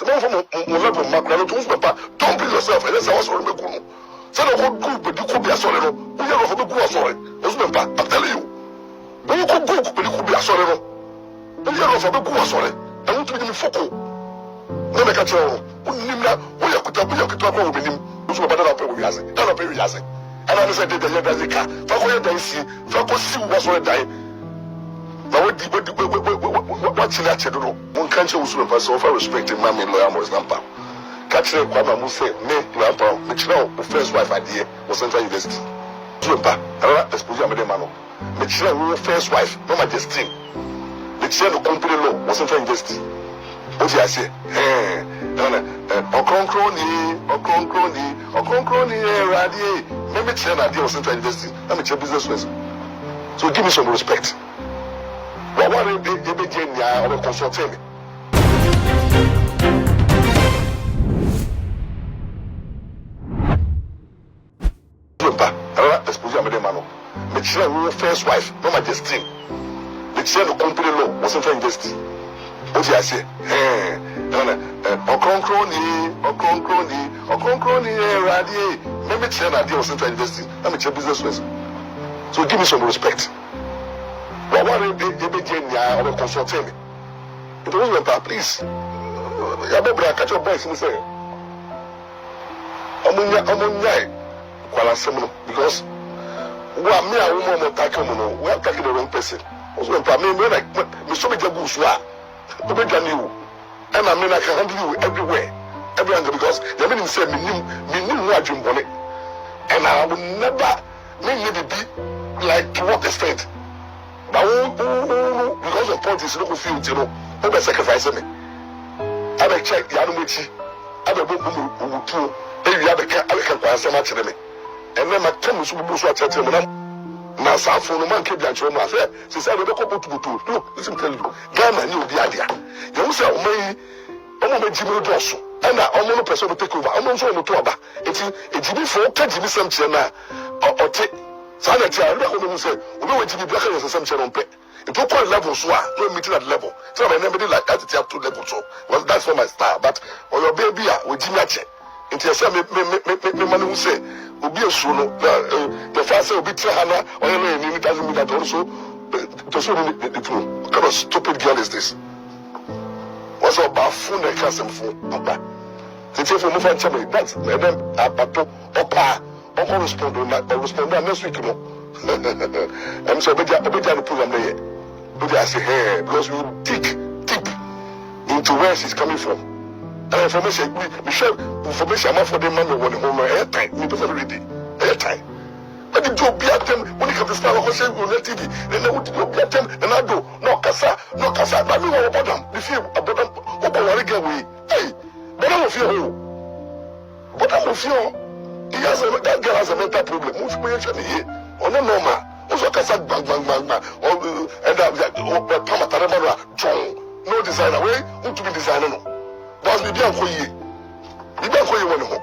Tomorrow from level macro to papa. Don't bring yourself and that's how sorry me kunu. Say no go but you could be sorry no. We are for go sorry. I'm telling you. We could go but you could be sorry no. We are for go sorry. I want to be focal. No make a tell. Unimna we are kuta ko obinim. So baba na pay we ase. Na pay we ase. And I said the year does car. For go dey see. For go see was so die. Now what you like to do? One country was super so far respecting mammy lawyer was number. Catch the Kwama Muse, me, grandpa, which now the first wife idea was Central University. Super, exposure with the man. Which now first wife, no majesty. Which the company law was Central University. What do I say? Ocroncrony, Radi, maybe China idea was Central University. Let me check business ways. So give me some respect. What are they begin now or consulting me? Exposure with the man. Which the first wife, no majesty. Which the company law was Central University. What do I say? Ocroncrony, Radi, maybe China idea was Central University. Let me check business ways. So give me some respect. What are they begin now or consulting me? It was my please. I catch your boys and say, because well, me, I won't attack him. We are attacking the wrong person. Also, when I like me, so many jabus were, and I mean, I can handle you everywhere, because the meaning said, me knew what you wanted, and I would never maybe be like to what extent. But because the point is, local field, you know, over sacrifice me. I will check the animachi. I will go to every other can so much to me. And then my tongue is also to tell me. Now, South for the man kept that from my fair. She said, I don't go to look, listen to you. Ghana knew the idea. You say, I'm a Jimmy Dosso. And I'm one person to take over. I'm not sure to it's a Jimmy for Jimmy Sampson or take. Sanity, I don't know who said, we know what Jimmy Black is a Sampson on pay. It took one level, so no meeting at level. So I never did like that, it have 2 levels. So, well, that's for my style. But, or your baby, with Jimmy Ache. Into your son, me man who say, will be a sooner. The first will be Tahana, or any doesn't mean that also. The soon the true. What kind of stupid girl is this? What's our buffoon and custom for? The chief of Mufan Chamber, that's Madame Apato, Opa, or respond next week. I'm so big at the program there. But I say, hey, because we dig deep into where she's coming from. And information, we share information for the man when home airtime. We prefer ready airtime. But the job be at them when it comes to start of saying on TV, then they would be at them and I do no casa. But we were about them. The fear about them, what get away. Hey, but I don't feel. But I don't feel. That girl has a mental problem. Most people here. On a normal. Also, casa bang. Or and Pamatarama John. No designer way. Who to be designer no. But we don't call you. We don't call you one home.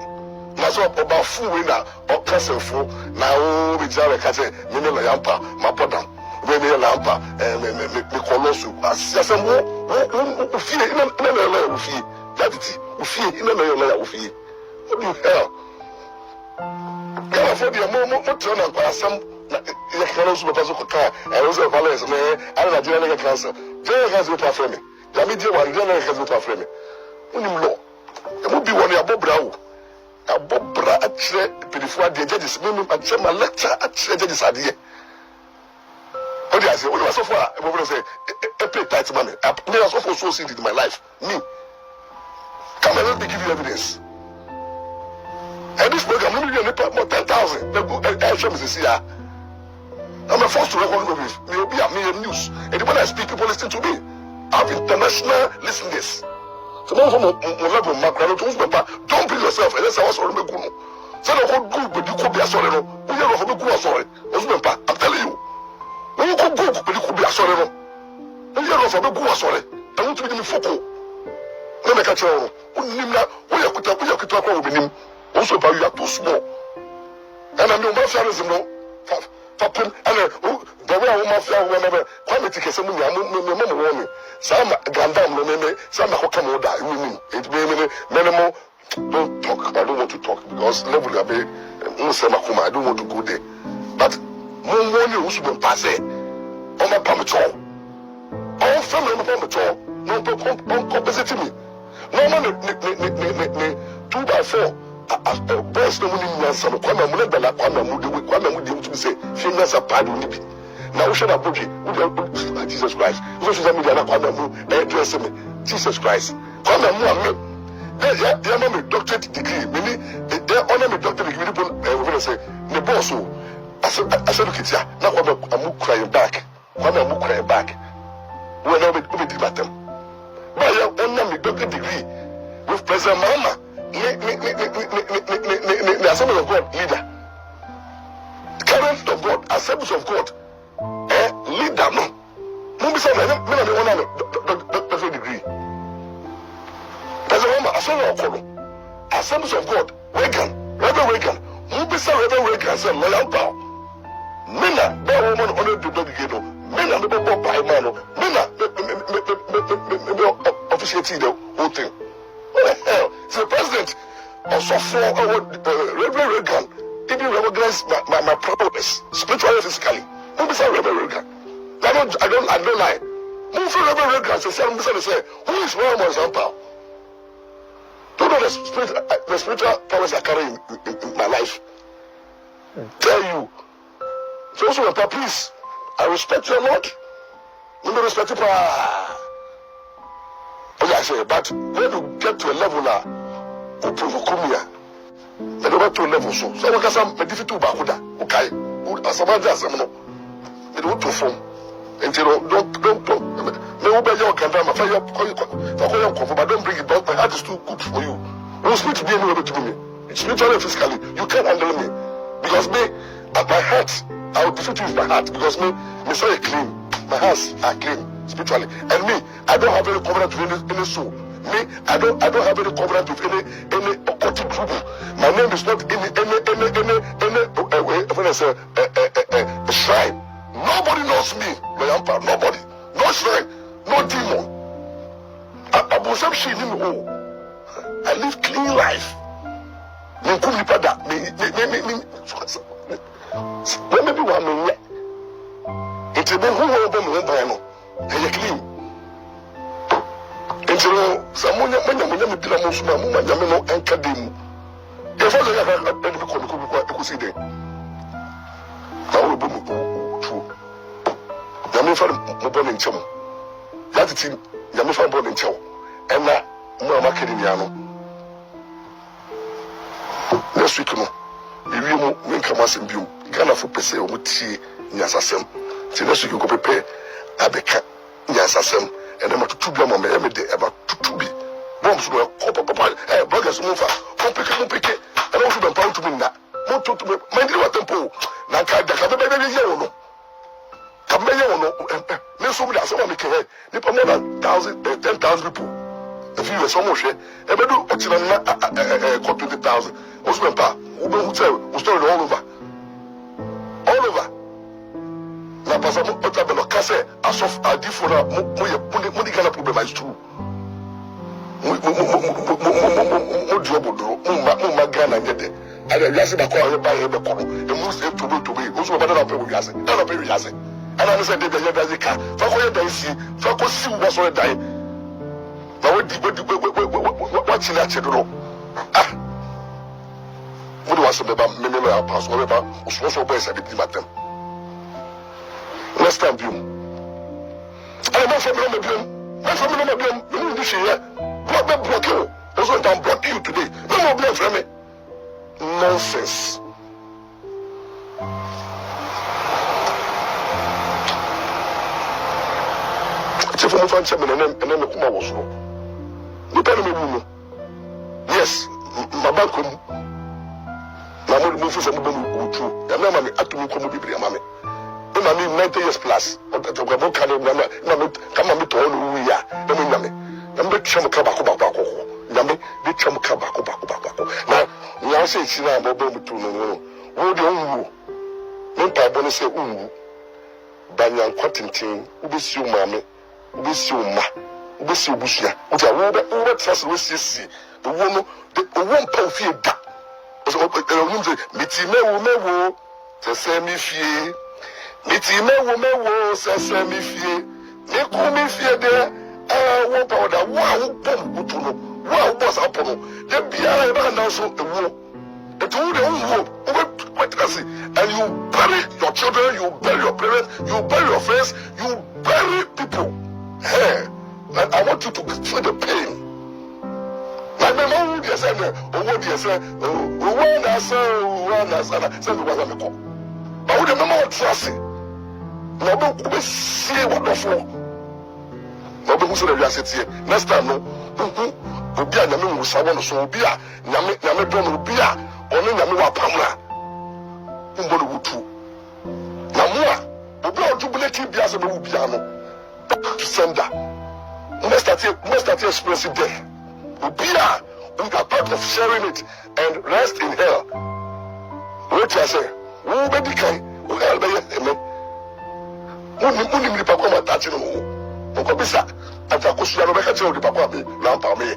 That's what about food winner or castle for now. We just catch a minute lampa, my brother. We may lampa and me colossal. As some who fear in another layer of fear. That fear in another layer of fear. What do you hell? Can I afford your more turn up by some? You can also pass a car and also valence. I don't know general cancer. General has with our friend. The media one general has with our friend. Law. It would be one of Bob a Bob Bra at before the judges, and send my lecture at judges idea. What do I say? What was so far? I will say, I pay tight money. I was also associated in my life. Me. Come and let me give you evidence. And this program, I'm going to pay more 10,000. I show me the CR. I'm a forced to record with me. Be a million news. And when I speak, people listen to me. I have international listeners. So don't bring yourself and let's sorry. So don't go but you could be a sorry. I'm telling you. When you could go but you could be a sorry. And you're not a sorry. I want to be in focal. Let me catch you. We are talking with him. Also, you are too small. And I'm no more popping and the way I want my flower whenever quite take some woman. Some Gandam no me, some Hokamoda, it minimal. Don't talk. I don't want to talk because level I don't want to go there. But one you who's been passing on my pamator. All family on pamator. No compensate me. No man 2x4. Boss no money answer. Kwame Mulebela Kwame Mudi to say famous a pardon nibi. Now we should have boogie. Jesus Christ. Social media na Kwame Mu address me. Jesus Christ. Kwame Mu they are me doctorate degree. Meaning they honor me doctorate degree. People will say the boss. I said look at ya. Now I'm crying back. I'm crying back. When I be debat them. But you honor me doctorate degree with President Mama. The Assembly of God leader. Current of God, Assemblies of God. Leader no. Mumbi say me na me honor doctorate degree. Assemblies of God, Reagan, Reverend Reagan, who be say Reverend Reagan said, Loyal Power. Mina, that woman honored the dog again. Mina, the Bob by man. Mina, officiating the whole thing. What the hell? So the president also for Reverend Reagan didn't recognize my progress, spiritually and physically. Who be say Reverend Reagan? I don't lie. Who for Reverend Reagan say, who is Royal Power? Don't know the spiritual powers I carry in my life. Tell you. So also, please, I respect you a lot. You don't respect it. Oh, yeah, I say, but when you get to a level now, you provoke me. I don't get to a level so. So I can say, I'm difficult to back. Okay. As a man, just I don't to form. And you know, don't. Don't bring it back. My heart is too good for you. You speak to me anywhere to me. Spiritually and physically, you can't handle me. Because me, at my heart, I will defeat you with my heart. Because me say clean. My hands are clean spiritually. And me, I don't have any covenant with any soul. Me, I don't have any covenant with any occultic group. My name is not any when I say a shrine. Nobody knows me. Nobody. No shrine. No demon. I live clean life. Maybe one minute. It's a man who will be clean. It's someone and Kadim. If I could see them, I will be true. Yamifa born in Chum. That's it. Yamifa born in Chow. And now, Mama Kediano. Next week, no. If you make a massive view, Ghana for Pese or Muti, Yasasem. So next week, you go prepare Abeka Yasasem. And then to be on my every day about to be. Bombs were copper, burgers, move up. Complicate, and also been proud to be that. Not to me, mind you, what tempo. Naka, the Cabin, no. No, somebody has someone make a head. More than 10,000 people. If you were so much, ever do 20,000. Also, who story all over. All over. Now, Pastor Otabelo Kase, as of a different money kind of problem is true. Ghana, I just said, I call by him, the most to be. Also, better than people, yes. And I said, "They can't. For dancing, for see what's already dying." Now, what's in that? Ah, what was about minimum pass or about social boys? I didn't them. Next time, you. I'm not from Lombium. You know this year. Block you. Also, I'm blocking you today. No more blame from me. Nonsense. If I'm and then Kuma was wrong. You tell me, yes, my bank will move from the true. And then I'm at me come with Mammy. When I mean 90 years plus, but the Gabo can come and tell who we are. I mean, I'm the Cham Kabako. Yammy, the Cham Kabako. Now, we are saying, Sina, Bobo to no. What do you mempa bone say unwu banyan kwatintin ubesi umame ubesi umma ubesi ubusua uja wo trust we sisi wo no wo mpa ofie da so onum say miti mewo sese mi fie miti mewo sese mi fie me ku mi fie de wo pa oda wo bom butu no wo boss apono de bia e ba na so ewo etu de wo and you bury your children, you bury your parents, you bury your friends, you bury people. Hey, and I want you to feel the pain. Like my mom would say, oh, what do you say? Oh, when I say, but with the mama trust it. No, we see what the fuck. No, we see the reality. Next time, no, Obia, Yami, who someone so Obia, Yami, don't Obia, only Yami Wapamra. Mbolo wutu na moa obi o jubilate bia se be wu bia no to sender must start expressing death obia we are part of sharing it and rest in hell what I say wo be dikai wo hell be yeme muni pa ko ma touch no ko bisa ata ko suya no be ka je o di pa ko abi lampa me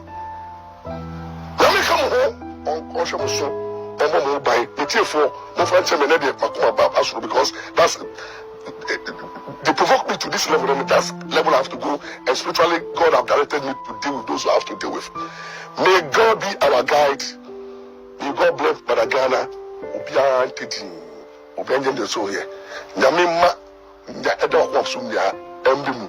na me come home on show so by because that's they provoke me to this level, and that's level I have to go, and spiritually God have directed me to deal with those who I have to deal with. May God be our guide. May God bless Badagana. Obian Titi, Obian the soul here. Yamima, the other of Sumia, Embimu.